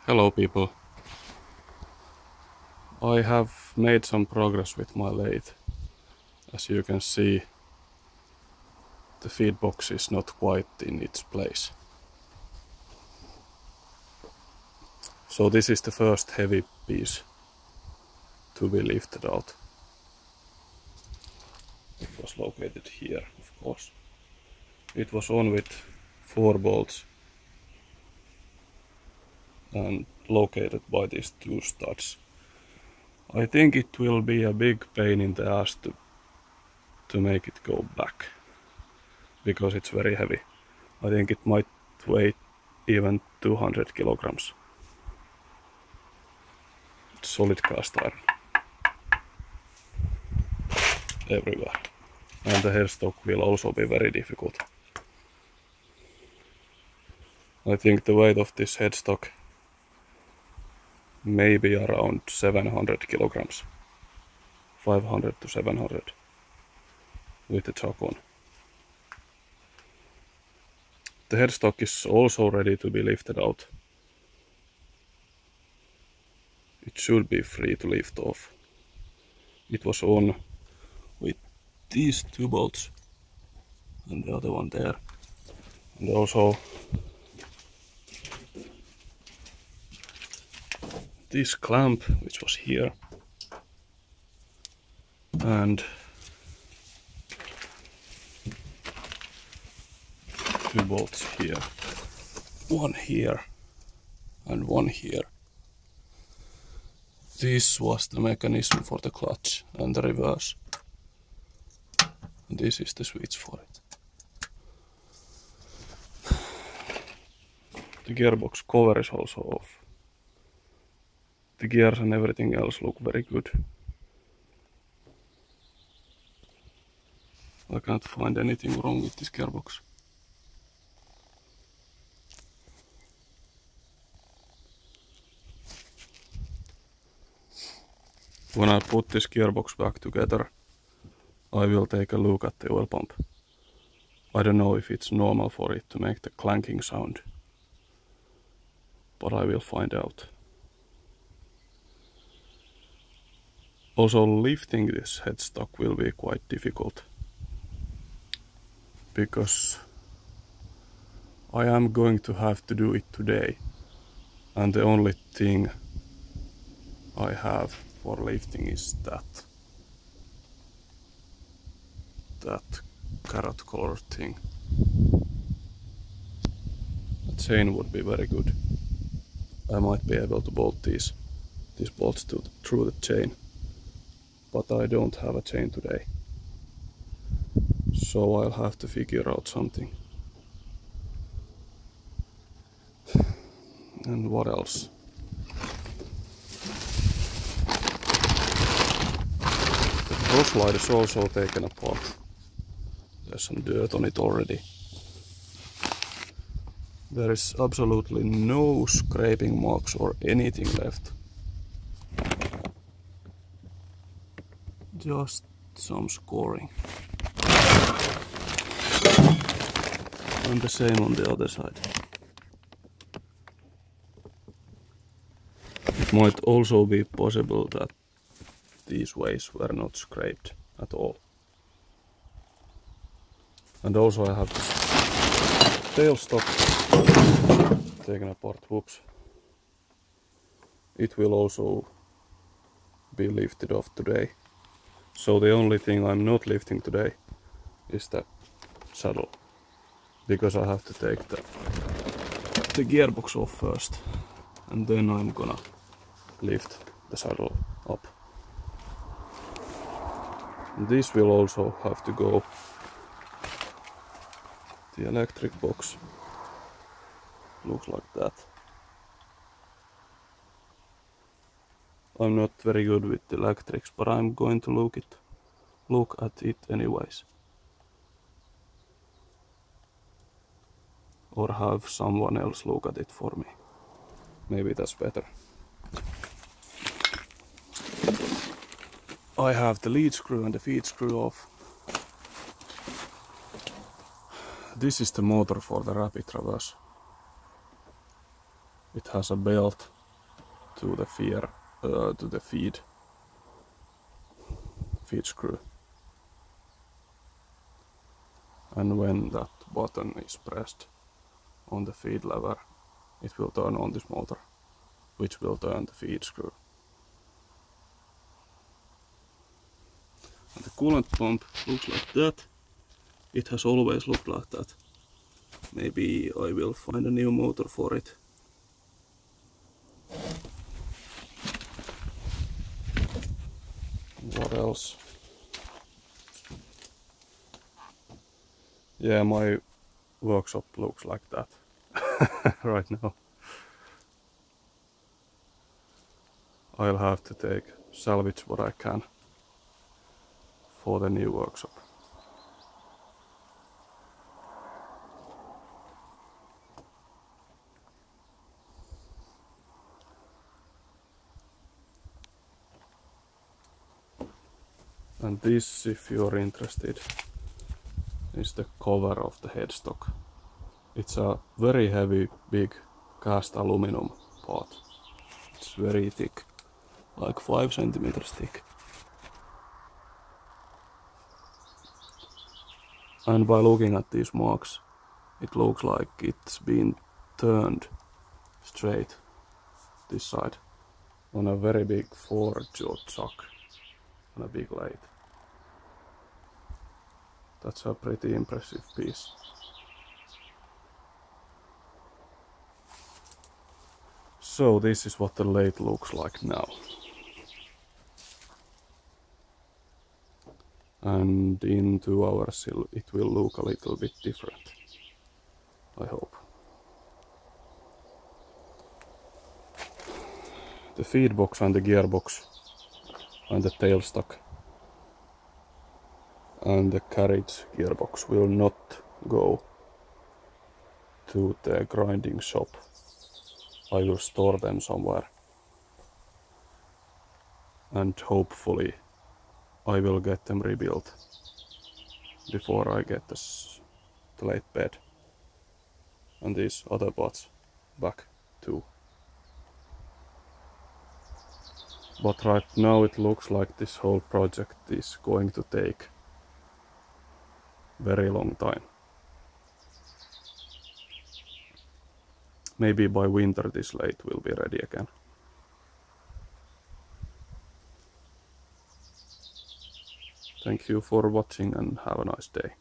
Hello people. I have made some progress with my lathe. As you can see, the feed box is not quite in its place. So this is the first heavy piece to be lifted out. It was located here, of course. It was on with 4 bolts and located by these 2 studs. I think it will be a big pain in the ass to make it go back, because it's very heavy. I think it might weigh even 200 kilograms. It's solid cast iron everywhere. And the headstock will also be very difficult. I think the weight of this headstock may be around 700 kilograms. 500 to 700 with the chuck on. The headstock is also ready to be lifted out. It should be free to lift off. It was on with these 2 bolts and the other one there. And also this clamp, which was here, and 2 bolts here, 1 here and 1 here. This was the mechanism for the clutch and the reverse. And this is the switch for it. The gearbox cover is also off. The gears and everything else look very good. I can't find anything wrong with this gearbox. When I put this gearbox back together, I will take a look at the oil pump. I don't know if it's normal for it to make the clanking sound, but I will find out. Also, lifting this headstock will be quite difficult, because I am going to have to do it today, and the only thing I have for lifting is that carrot colored thing. A chain would be very good. I might be able to bolt these bolts through the chain, but I don't have a chain today, so I'll have to figure out something. And what else? The cross slide is also taken apart. There's some dirt on it already. There is absolutely no scraping marks or anything left. Just some scoring. And the same on the other side. It might also be possible that these ways were not scraped at all. And also I have this tailstock taken apart. Whoops. It will also be lifted off today. So the only thing I'm not lifting today is the saddle, because I have to take the gearbox off first, and then I'm gonna lift the saddle up. And this will also have to go. The electric box looks like that. I'm not very good with the electrics, but I'm going to look at it anyways. Or have someone else look at it for me. Maybe that's better. I have the lead screw and the feed screw off. This is the motor for the rapid traverse. It has a belt to the feed screw. And when that button is pressed on the feed lever, it will turn on this motor, which will turn the feed screw. And the coolant pump looks like that. It has always looked like that. Maybe I will find a new motor for it. What else? Yeah, my workshop looks like that right now. I'll have to salvage what I can for the new workshop. And this, if you're interested, is the cover of the headstock. It's a very heavy, big cast aluminum part. It's very thick, like 5 centimeters thick. And by looking at these marks, it looks like it's been turned straight this side on a very big 4-jaw chuck on a big lathe. That's a pretty impressive piece. So this is what the lathe looks like now. And in 2 hours it will look a little bit different, I hope. The feed box and the gearbox and the tailstock and the carriage gearbox will not go to the grinding shop. I will store them somewhere, and hopefully I will get them rebuilt before I get the lathe bed and these other parts back too. But right now it looks like this whole project is going to take very long time. Maybe by winter this lathe will be ready again. Thank you for watching and have a nice day.